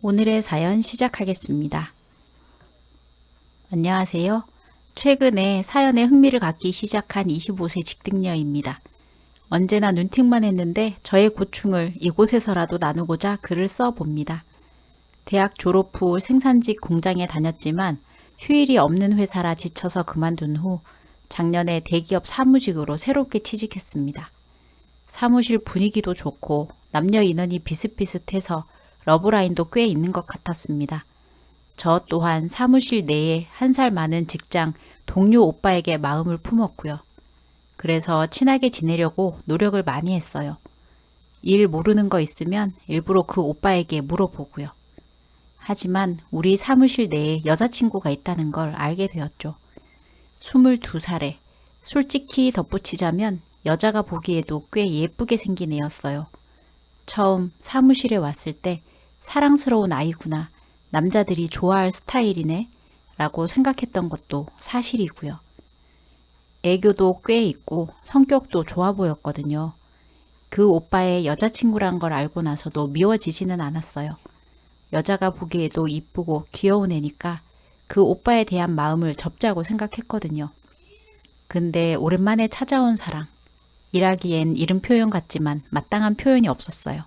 오늘의 사연 시작하겠습니다. 안녕하세요. 최근에 사연에 흥미를 갖기 시작한 25세 직딩녀입니다. 언제나 눈팅만 했는데 저의 고충을 이곳에서라도 나누고자 글을 써봅니다. 대학 졸업 후 생산직 공장에 다녔지만 휴일이 없는 회사라 지쳐서 그만둔 후 작년에 대기업 사무직으로 새롭게 취직했습니다. 사무실 분위기도 좋고 남녀 인원이 비슷비슷해서 러브라인도 꽤 있는 것 같았습니다. 저 또한 사무실 내에 한 살 많은 직장 동료 오빠에게 마음을 품었고요. 그래서 친하게 지내려고 노력을 많이 했어요. 일 모르는 거 있으면 일부러 그 오빠에게 물어보고요. 하지만 우리 사무실 내에 여자친구가 있다는 걸 알게 되었죠. 22살에 솔직히 덧붙이자면 여자가 보기에도 꽤 예쁘게 생긴 애였어요. 처음 사무실에 왔을 때 사랑스러운 아이구나, 남자들이 좋아할 스타일이네 라고 생각했던 것도 사실이고요. 애교도 꽤 있고 성격도 좋아 보였거든요. 그 오빠의 여자친구란 걸 알고 나서도 미워지지는 않았어요. 여자가 보기에도 이쁘고 귀여운 애니까 그 오빠에 대한 마음을 접자고 생각했거든요. 근데 오랜만에 찾아온 사랑. 일하기엔 이른 표현 같지만 마땅한 표현이 없었어요.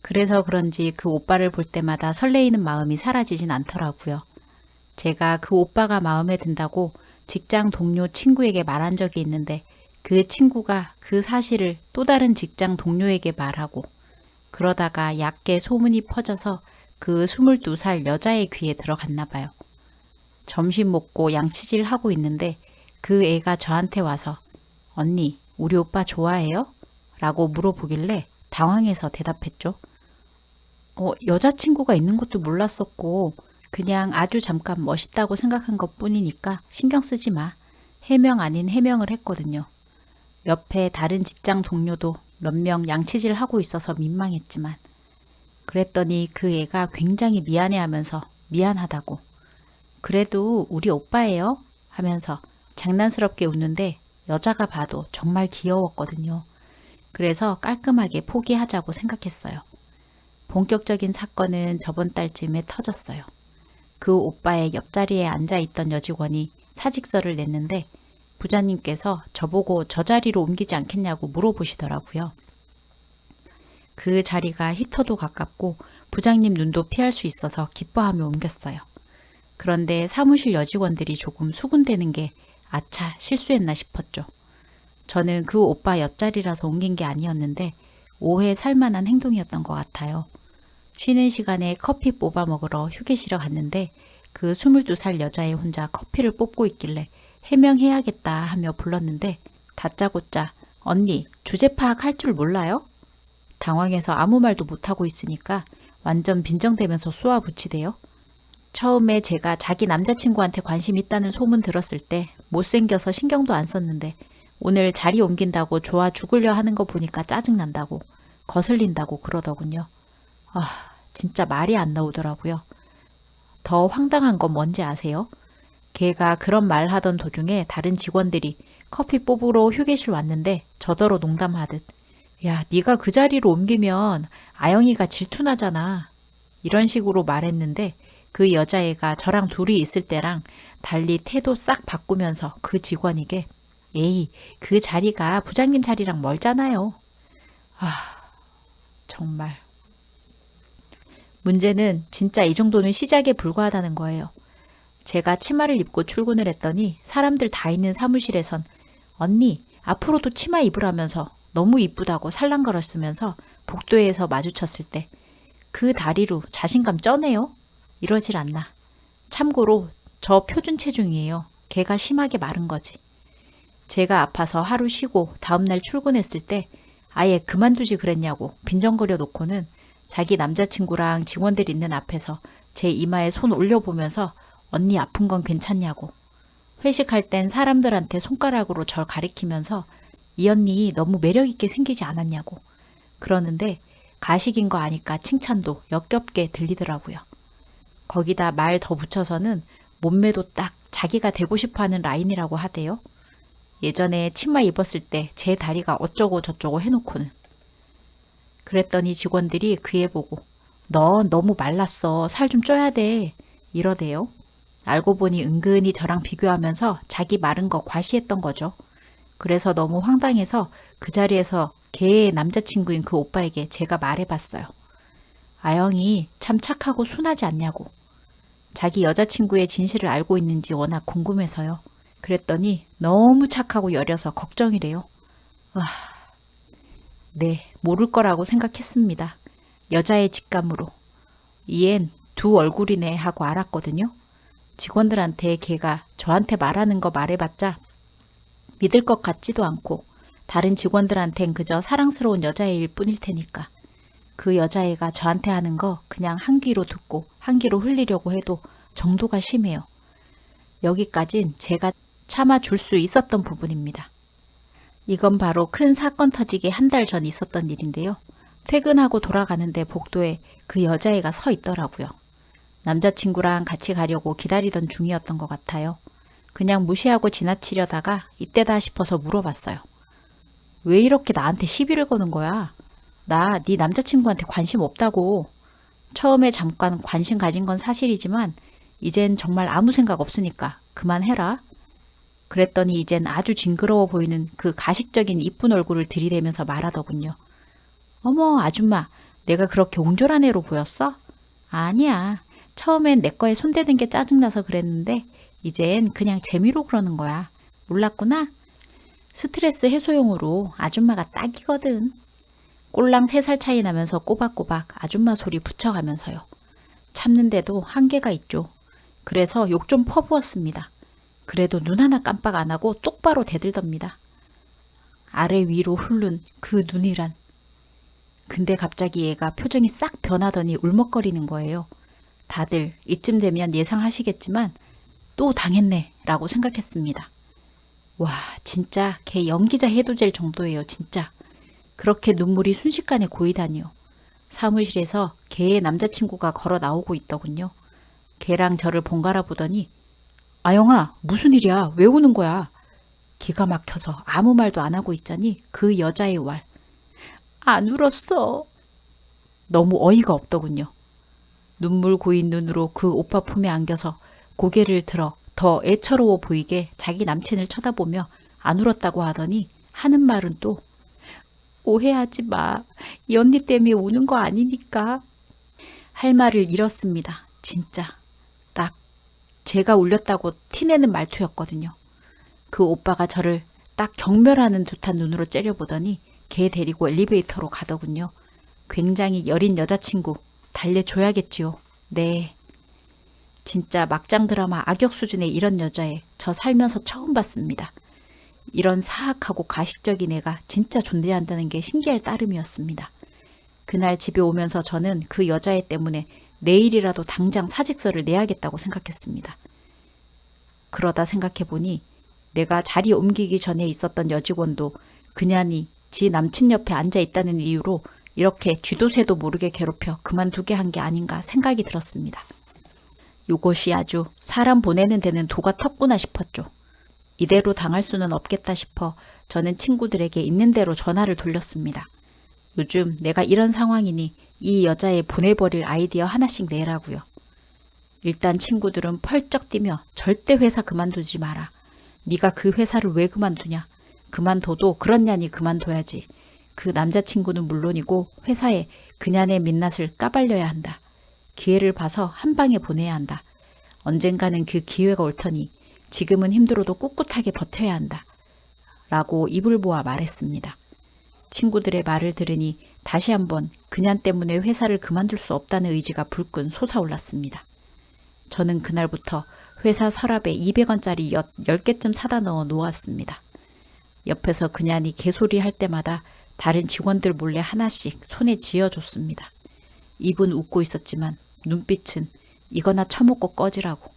그래서 그런지 그 오빠를 볼 때마다 설레이는 마음이 사라지진 않더라고요. 제가 그 오빠가 마음에 든다고 직장 동료 친구에게 말한 적이 있는데 그 친구가 그 사실을 또 다른 직장 동료에게 말하고 그러다가 얕게 소문이 퍼져서 그 22살 여자의 귀에 들어갔나 봐요. 점심 먹고 양치질 하고 있는데 그 애가 저한테 와서 언니, 우리 오빠 좋아해요? 라고 물어보길래 당황해서 대답했죠. 여자친구가 있는 것도 몰랐었고 그냥 아주 잠깐 멋있다고 생각한 것 뿐이니까 신경 쓰지 마. 해명 아닌 해명을 했거든요. 옆에 다른 직장 동료도 몇 명 양치질 하고 있어서 민망했지만 그랬더니 그 애가 굉장히 미안해하면서 미안하다고 그래도 우리 오빠예요? 하면서 장난스럽게 웃는데 여자가 봐도 정말 귀여웠거든요. 그래서 깔끔하게 포기하자고 생각했어요. 본격적인 사건은 저번 달쯤에 터졌어요. 그 오빠의 옆자리에 앉아있던 여직원이 사직서를 냈는데 부자님께서 저보고 저 자리로 옮기지 않겠냐고 물어보시더라고요. 그 자리가 히터도 가깝고 부장님 눈도 피할 수 있어서 기뻐하며 옮겼어요. 그런데 사무실 여직원들이 조금 수군대는 게 아차 실수했나 싶었죠. 저는 그 오빠 옆자리라서 옮긴 게 아니었는데 오해 살만한 행동이었던 것 같아요. 쉬는 시간에 커피 뽑아 먹으러 휴게실에 갔는데 그 22살 여자애 혼자 커피를 뽑고 있길래 해명해야겠다 하며 불렀는데 다짜고짜 언니 주제 파악할 줄 몰라요? 당황해서 아무 말도 못하고 있으니까 완전 빈정대면서 쏘아붙이대요. 처음에 제가 자기 남자친구한테 관심 있다는 소문 들었을 때 못생겨서 신경도 안 썼는데 오늘 자리 옮긴다고 좋아 죽으려 하는 거 보니까 짜증난다고 거슬린다고 그러더군요. 진짜 말이 안 나오더라고요. 더 황당한 건 뭔지 아세요? 걔가 그런 말 하던 도중에 다른 직원들이 커피 뽑으러 휴게실 왔는데 저더러 농담하듯 야, 네가 그 자리로 옮기면 아영이가 질투나잖아. 이런 식으로 말했는데 그 여자애가 저랑 둘이 있을 때랑 달리 태도 싹 바꾸면서 그 직원에게 에이, 그 자리가 부장님 자리랑 멀잖아요. 정말. 문제는 진짜 이 정도는 시작에 불과하다는 거예요. 제가 치마를 입고 출근을 했더니 사람들 다 있는 사무실에선 언니, 앞으로도 치마 입으라면서 너무 이쁘다고 살랑거렸으면서 복도에서 마주쳤을 때 그 다리로 자신감 쩌네요? 이러질 않나. 참고로 저 표준 체중이에요. 걔가 심하게 마른 거지. 제가 아파서 하루 쉬고 다음날 출근했을 때 아예 그만두지 그랬냐고 빈정거려 놓고는 자기 남자친구랑 직원들 있는 앞에서 제 이마에 손 올려보면서 언니 아픈 건 괜찮냐고. 회식할 땐 사람들한테 손가락으로 절 가리키면서 이 언니 너무 매력있게 생기지 않았냐고. 그러는데 가식인 거 아니까 칭찬도 역겹게 들리더라고요. 거기다 말 더 붙여서는 몸매도 딱 자기가 되고 싶어하는 라인이라고 하대요. 예전에 치마 입었을 때 제 다리가 어쩌고 저쩌고 해놓고는. 그랬더니 직원들이 그 애 보고 너 너무 말랐어. 살 좀 쪄야 돼. 이러대요. 알고 보니 은근히 저랑 비교하면서 자기 마른 거 과시했던 거죠. 그래서 너무 황당해서 그 자리에서 걔의 남자친구인 그 오빠에게 제가 말해봤어요. 아영이 참 착하고 순하지 않냐고. 자기 여자친구의 진실을 알고 있는지 워낙 궁금해서요. 그랬더니 너무 착하고 여려서 걱정이래요. 와, 네, 모를 거라고 생각했습니다. 여자의 직감으로. 이엔 두 얼굴이네 하고 알았거든요. 직원들한테 걔가 저한테 말하는 거 말해봤자 믿을 것 같지도 않고 다른 직원들한텐 그저 사랑스러운 여자애일 뿐일 테니까. 그 여자애가 저한테 하는 거 그냥 한 귀로 듣고 한 귀로 흘리려고 해도 정도가 심해요. 여기까진 제가 참아줄 수 있었던 부분입니다. 이건 바로 큰 사건 터지기 한 달 전 있었던 일인데요. 퇴근하고 돌아가는데 복도에 그 여자애가 서 있더라고요. 남자친구랑 같이 가려고 기다리던 중이었던 것 같아요. 그냥 무시하고 지나치려다가 이때다 싶어서 물어봤어요. 왜 이렇게 나한테 시비를 거는 거야? 나 네 남자친구한테 관심 없다고. 처음에 잠깐 관심 가진 건 사실이지만 이젠 정말 아무 생각 없으니까 그만해라. 그랬더니 이젠 아주 징그러워 보이는 그 가식적인 이쁜 얼굴을 들이대면서 말하더군요. 어머 아줌마, 내가 그렇게 옹졸한 애로 보였어? 아니야. 처음엔 내 거에 손대는 게 짜증나서 그랬는데 이젠 그냥 재미로 그러는 거야. 몰랐구나? 스트레스 해소용으로 아줌마가 딱이거든. 꼴랑 3살 차이 나면서 꼬박꼬박 아줌마 소리 붙여가면서요. 참는데도 한계가 있죠. 그래서 욕 좀 퍼부었습니다. 그래도 눈 하나 깜빡 안 하고 똑바로 대들답니다. 아래 위로 흐른 그 눈이란. 근데 갑자기 얘가 표정이 싹 변하더니 울먹거리는 거예요. 다들 이쯤 되면 예상하시겠지만 또 당했네 라고 생각했습니다. 와, 진짜 걔 연기자 해도 될 정도예요, 진짜. 그렇게 눈물이 순식간에 고이다니요. 사무실에서 걔의 남자친구가 걸어 나오고 있더군요. 걔랑 저를 번갈아 보더니 아영아, 무슨 일이야? 왜 우는 거야? 기가 막혀서 아무 말도 안 하고 있자니 그 여자의 왈. 안 울었어. 너무 어이가 없더군요. 눈물 고인 눈으로 그 오빠 품에 안겨서 고개를 들어 더 애처로워 보이게 자기 남친을 쳐다보며 안 울었다고 하더니 하는 말은 또 오해하지 마. 이 언니 때문에 우는 거 아니니까. 할 말을 잃었습니다. 진짜. 딱 제가 울렸다고 티내는 말투였거든요. 그 오빠가 저를 딱 경멸하는 듯한 눈으로 째려보더니 걔 데리고 엘리베이터로 가더군요. 굉장히 여린 여자친구 달래줘야겠지요. 네. 진짜 막장 드라마 악역 수준의 이런 여자애 저 살면서 처음 봤습니다. 이런 사악하고 가식적인 애가 진짜 존재한다는 게 신기할 따름이었습니다. 그날 집에 오면서 저는 그 여자애 때문에 내일이라도 당장 사직서를 내야겠다고 생각했습니다. 그러다 생각해보니 내가 자리 옮기기 전에 있었던 여직원도 그냥이 지 남친 옆에 앉아있다는 이유로 이렇게 쥐도 새도 모르게 괴롭혀 그만두게 한 게 아닌가 생각이 들었습니다. 요것이 아주 사람 보내는 데는 도가 텄구나 싶었죠. 이대로 당할 수는 없겠다 싶어 저는 친구들에게 있는 대로 전화를 돌렸습니다. 요즘 내가 이런 상황이니 이 여자애 보내버릴 아이디어 하나씩 내라고요. 일단 친구들은 펄쩍 뛰며 절대 회사 그만두지 마라. 네가 그 회사를 왜 그만두냐. 그만둬도 그렇냐니 그만둬야지. 그 남자친구는 물론이고 회사에 그년의 민낯을 까발려야 한다. 기회를 봐서 한 방에 보내야 한다. 언젠가는 그 기회가 올 터니 지금은 힘들어도 꿋꿋하게 버텨야 한다. 라고 입을 모아 말했습니다. 친구들의 말을 들으니 다시 한번 그냥 때문에 회사를 그만둘 수 없다는 의지가 불끈 솟아올랐습니다. 저는 그날부터 회사 서랍에 200원짜리 엿 10개쯤 사다 넣어 놓았습니다. 옆에서 그냥이 개소리 할 때마다 다른 직원들 몰래 하나씩 손에 쥐어줬습니다. 입은 웃고 있었지만 눈빛은 이거나 처먹고 꺼지라고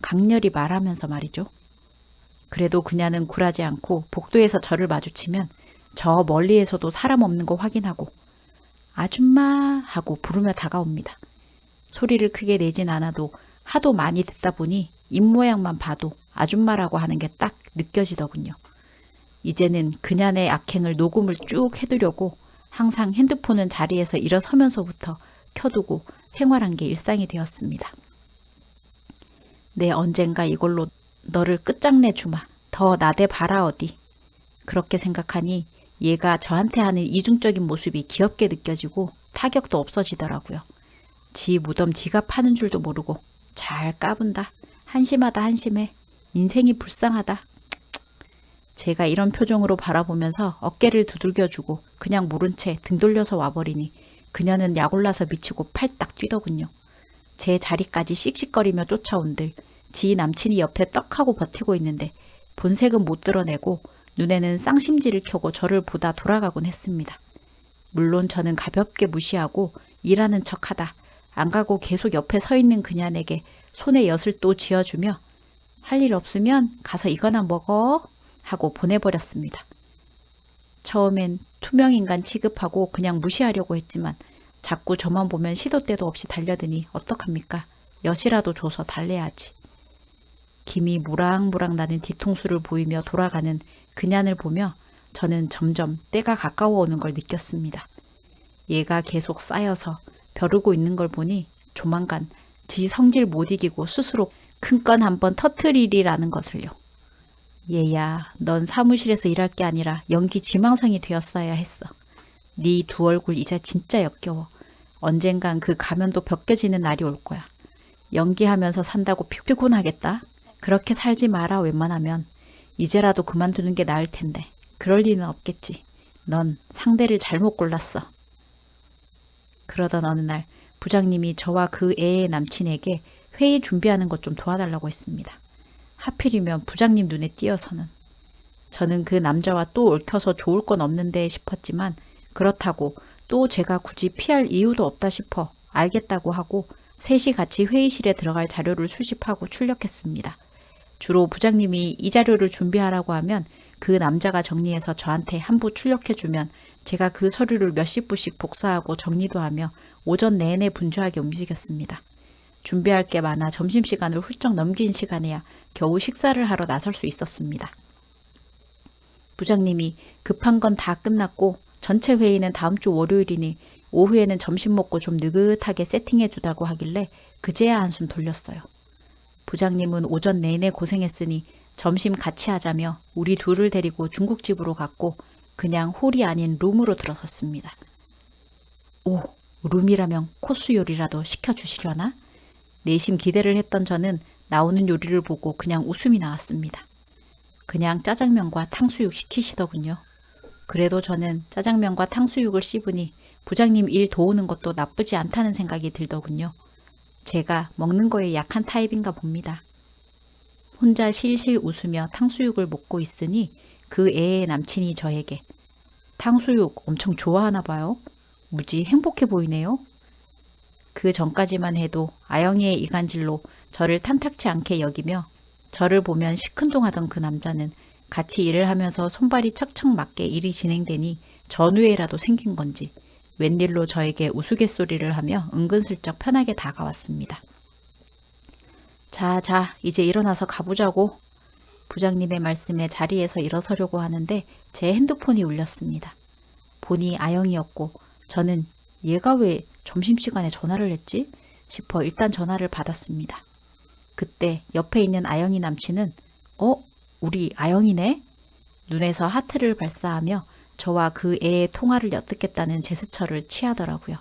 강렬히 말하면서 말이죠. 그래도 그녀는 굴하지 않고 복도에서 저를 마주치면 저 멀리에서도 사람 없는 거 확인하고 아줌마 하고 부르며 다가옵니다. 소리를 크게 내진 않아도 하도 많이 듣다 보니 입모양만 봐도 아줌마라고 하는 게 딱 느껴지더군요. 이제는 그녀의 악행을 녹음을 쭉 해두려고 항상 핸드폰은 자리에서 일어서면서부터 시켜두고 생활한 게 일상이 되었습니다. 내 언젠가 이걸로 너를 끝장내 주마. 더 나대 봐라 어디. 그렇게 생각하니 얘가 저한테 하는 이중적인 모습이 귀엽게 느껴지고 타격도 없어지더라고요. 지 무덤 지가 파는 줄도 모르고 잘 까분다. 한심하다 한심해. 인생이 불쌍하다. 제가 이런 표정으로 바라보면서 어깨를 두들겨주고 그냥 모른 채 등 돌려서 와버리니 그녀는 약올라서 미치고 팔딱 뛰더군요. 제 자리까지 씩씩거리며 쫓아온들 지 남친이 옆에 떡하고 버티고 있는데 본색은 못 드러내고 눈에는 쌍심지를 켜고 저를 보다 돌아가곤 했습니다. 물론 저는 가볍게 무시하고 일하는 척하다 안 가고 계속 옆에 서 있는 그녀에게 손에 엿을 또 쥐어주며 할 일 없으면 가서 이거나 먹어 하고 보내버렸습니다. 처음엔 투명인간 취급하고 그냥 무시하려고 했지만 자꾸 저만 보면 시도 때도 없이 달려드니 어떡합니까? 엿이라도 줘서 달래야지. 김이 무락무락 나는 뒤통수를 보이며 돌아가는 그냥을 보며 저는 점점 때가 가까워 오는 걸 느꼈습니다. 얘가 계속 쌓여서 벼르고 있는 걸 보니 조만간 지 성질 못 이기고 스스로 큰 건 한번 터트리리라는 것을요. 얘야, 넌 사무실에서 일할 게 아니라 연기 지망생이 되었어야 했어. 네 두 얼굴 이제 진짜 역겨워. 언젠간 그 가면도 벗겨지는 날이 올 거야. 연기하면서 산다고 피곤하겠다. 그렇게 살지 마라 웬만하면. 이제라도 그만두는 게 나을 텐데. 그럴 리는 없겠지. 넌 상대를 잘못 골랐어. 그러던 어느 날 부장님이 저와 그 애의 남친에게 회의 준비하는 것 좀 도와달라고 했습니다. 하필이면 부장님 눈에 띄어서는. 저는 그 남자와 또 얽혀서 좋을 건 없는데 싶었지만 그렇다고 또 제가 굳이 피할 이유도 없다 싶어 알겠다고 하고 셋이 같이 회의실에 들어갈 자료를 수집하고 출력했습니다. 주로 부장님이 이 자료를 준비하라고 하면 그 남자가 정리해서 저한테 한 부 출력해주면 제가 그 서류를 몇십 부씩 복사하고 정리도 하며 오전 내내 분주하게 움직였습니다. 준비할 게 많아 점심시간을 훌쩍 넘긴 시간에야 겨우 식사를 하러 나설 수 있었습니다. 부장님이 급한 건 다 끝났고 전체 회의는 다음 주 월요일이니 오후에는 점심 먹고 좀 느긋하게 세팅해 주다고 하길래 그제야 한숨 돌렸어요. 부장님은 오전 내내 고생했으니 점심 같이 하자며 우리 둘을 데리고 중국집으로 갔고 그냥 홀이 아닌 룸으로 들어섰습니다. 오, 룸이라면 코스 요리라도 시켜주시려나? 내심 기대를 했던 저는 나오는 요리를 보고 그냥 웃음이 나왔습니다. 그냥 짜장면과 탕수육 시키시더군요. 그래도 저는 짜장면과 탕수육을 씹으니 부장님 일 도우는 것도 나쁘지 않다는 생각이 들더군요. 제가 먹는 거에 약한 타입인가 봅니다. 혼자 실실 웃으며 탕수육을 먹고 있으니 그 애의 남친이 저에게 탕수육 엄청 좋아하나 봐요. 무지 행복해 보이네요. 그 전까지만 해도 아영이의 이간질로 저를 탐탁치 않게 여기며 저를 보면 시큰둥하던 그 남자는 같이 일을 하면서 손발이 척척 맞게 일이 진행되니 전우애라도 생긴 건지 웬일로 저에게 우스갯소리를 하며 은근슬쩍 편하게 다가왔습니다. 자, 이제 일어나서 가보자고. 부장님의 말씀에 자리에서 일어서려고 하는데 제 핸드폰이 울렸습니다. 보니 아영이었고 저는 얘가 왜 점심시간에 전화를 했지? 싶어 일단 전화를 받았습니다. 그때 옆에 있는 아영이 남친은 우리 아영이네? 눈에서 하트를 발사하며 저와 그 애의 통화를 엿듣겠다는 제스처를 취하더라고요.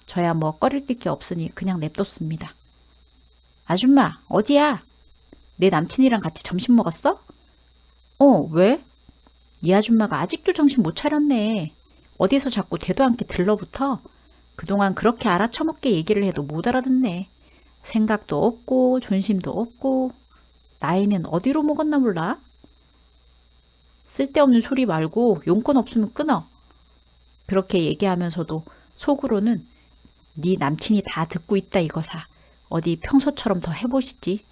저야 뭐 꺼릴 게 없으니 그냥 냅뒀습니다. 아줌마, 어디야? 내 남친이랑 같이 점심 먹었어? 왜? 이 아줌마가 아직도 정신 못 차렸네. 어디서 자꾸 되도 않게 들러붙어? 그동안 그렇게 알아쳐먹게 얘기를 해도 못 알아듣네. 생각도 없고 존심도 없고 나이는 어디로 먹었나 몰라? 쓸데없는 소리 말고 용건 없으면 끊어. 그렇게 얘기하면서도 속으로는 네 남친이 다 듣고 있다 이거사. 어디 평소처럼 더 해보시지.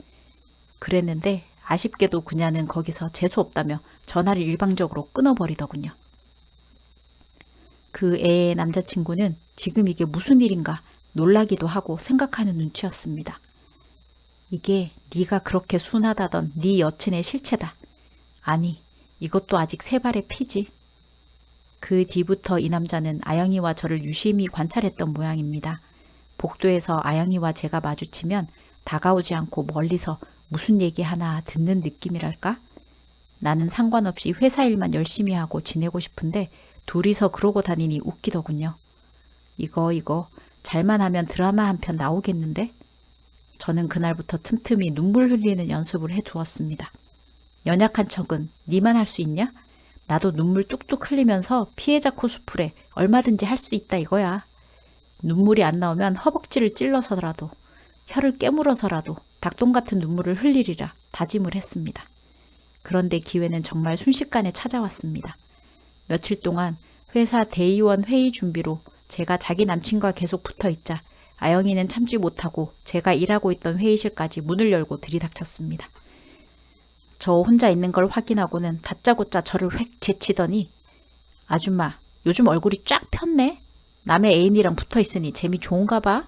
그랬는데 아쉽게도 그녀는 거기서 재수없다며 전화를 일방적으로 끊어버리더군요. 그 애의 남자친구는 지금 이게 무슨 일인가 놀라기도 하고 생각하는 눈치였습니다. 이게 네가 그렇게 순하다던 네 여친의 실체다. 아니, 이것도 아직 세 발의 피지. 그 뒤부터 이 남자는 아영이와 저를 유심히 관찰했던 모양입니다. 복도에서 아영이와 제가 마주치면 다가오지 않고 멀리서 무슨 얘기 하나 듣는 느낌이랄까? 나는 상관없이 회사 일만 열심히 하고 지내고 싶은데 둘이서 그러고 다니니 웃기더군요. 이거 잘만 하면 드라마 한 편 나오겠는데? 저는 그날부터 틈틈이 눈물 흘리는 연습을 해두었습니다. 연약한 척은 니만 할 수 있냐? 나도 눈물 뚝뚝 흘리면서 피해자 코스프레 얼마든지 할 수 있다 이거야. 눈물이 안 나오면 허벅지를 찔러서라도 혀를 깨물어서라도 닭똥 같은 눈물을 흘리리라 다짐을 했습니다. 그런데 기회는 정말 순식간에 찾아왔습니다. 며칠 동안 회사 대의원 회의 준비로 제가 자기 남친과 계속 붙어있자 아영이는 참지 못하고 제가 일하고 있던 회의실까지 문을 열고 들이닥쳤습니다. 저 혼자 있는 걸 확인하고는 다짜고짜 저를 획 제치더니 아줌마 요즘 얼굴이 쫙 폈네? 남의 애인이랑 붙어있으니 재미 좋은가 봐?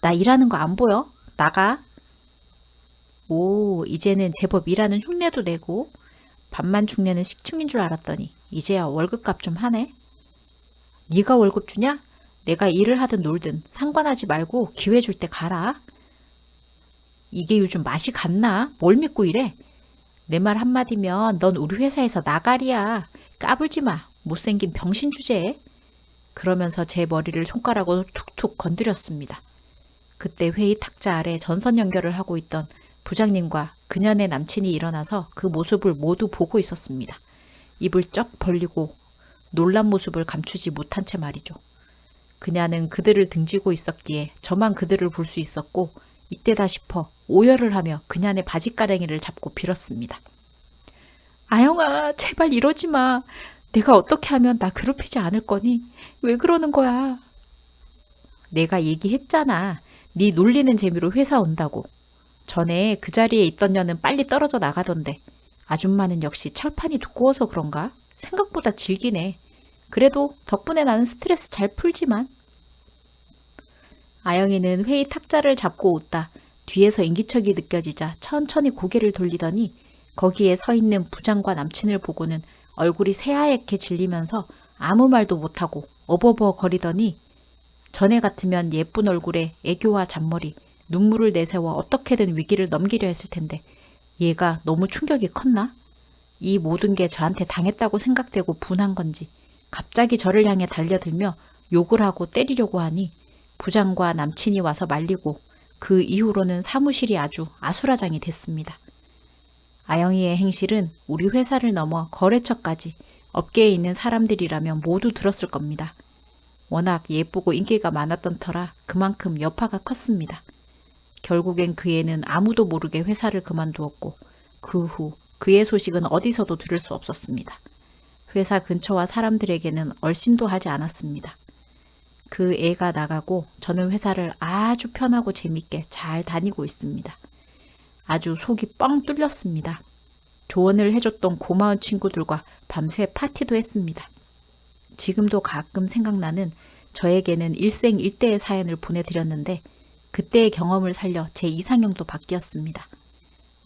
나 일하는 거 안 보여? 나가. 오, 이제는 제법 일하는 흉내도 내고 밥만 축내는 식충인 줄 알았더니 이제야 월급값 좀 하네. 네가 월급 주냐? 내가 일을 하든 놀든 상관하지 말고 기회 줄 때 가라. 이게 요즘 맛이 갔나? 뭘 믿고 이래? 내 말 한마디면 넌 우리 회사에서 나가리야. 까불지 마. 못생긴 병신 주제에. 그러면서 제 머리를 손가락으로 툭툭 건드렸습니다. 그때 회의 탁자 아래 전선 연결을 하고 있던 부장님과 그년의 남친이 일어나서 그 모습을 모두 보고 있었습니다. 입을 쩍 벌리고 놀란 모습을 감추지 못한 채 말이죠. 그녀는 그들을 등지고 있었기에 저만 그들을 볼 수 있었고 이때다 싶어 오열을 하며 그녀의 바지가랭이를 잡고 빌었습니다. 아영아, 제발 이러지 마. 내가 어떻게 하면 나 괴롭히지 않을 거니? 왜 그러는 거야? 내가 얘기했잖아. 네 놀리는 재미로 회사 온다고. 전에 그 자리에 있던 년은 빨리 떨어져 나가던데 아줌마는 역시 철판이 두꺼워서 그런가? 생각보다 질기네. 그래도 덕분에 나는 스트레스 잘 풀지만. 아영이는 회의 탁자를 잡고 웃다 뒤에서 인기척이 느껴지자 천천히 고개를 돌리더니 거기에 서 있는 부장과 남친을 보고는 얼굴이 새하얗게 질리면서 아무 말도 못하고 어버버거리더니 전에 같으면 예쁜 얼굴에 애교와 잔머리, 눈물을 내세워 어떻게든 위기를 넘기려 했을 텐데 얘가 너무 충격이 컸나? 이 모든 게 저한테 당했다고 생각되고 분한 건지 갑자기 저를 향해 달려들며 욕을 하고 때리려고 하니 부장과 남친이 와서 말리고 그 이후로는 사무실이 아주 아수라장이 됐습니다. 아영이의 행실은 우리 회사를 넘어 거래처까지 업계에 있는 사람들이라면 모두 들었을 겁니다. 워낙 예쁘고 인기가 많았던 터라 그만큼 여파가 컸습니다. 결국엔 그 애는 아무도 모르게 회사를 그만두었고 그 후 그의 소식은 어디서도 들을 수 없었습니다. 회사 근처와 사람들에게는 얼씬도 하지 않았습니다. 그 애가 나가고 저는 회사를 아주 편하고 재밌게 잘 다니고 있습니다. 아주 속이 뻥 뚫렸습니다. 조언을 해줬던 고마운 친구들과 밤새 파티도 했습니다. 지금도 가끔 생각나는 저에게는 일생일대의 사연을 보내드렸는데 그때의 경험을 살려 제 이상형도 바뀌었습니다.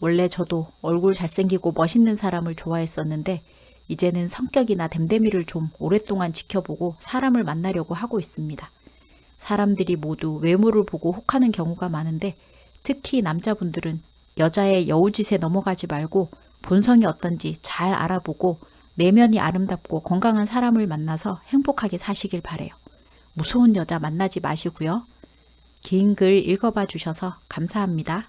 원래 저도 얼굴 잘생기고 멋있는 사람을 좋아했었는데 이제는 성격이나 됨됨이를 좀 오랫동안 지켜보고 사람을 만나려고 하고 있습니다. 사람들이 모두 외모를 보고 혹하는 경우가 많은데 특히 남자분들은 여자의 여우짓에 넘어가지 말고 본성이 어떤지 잘 알아보고 내면이 아름답고 건강한 사람을 만나서 행복하게 사시길 바래요. 무서운 여자 만나지 마시고요. 긴 글 읽어봐 주셔서 감사합니다.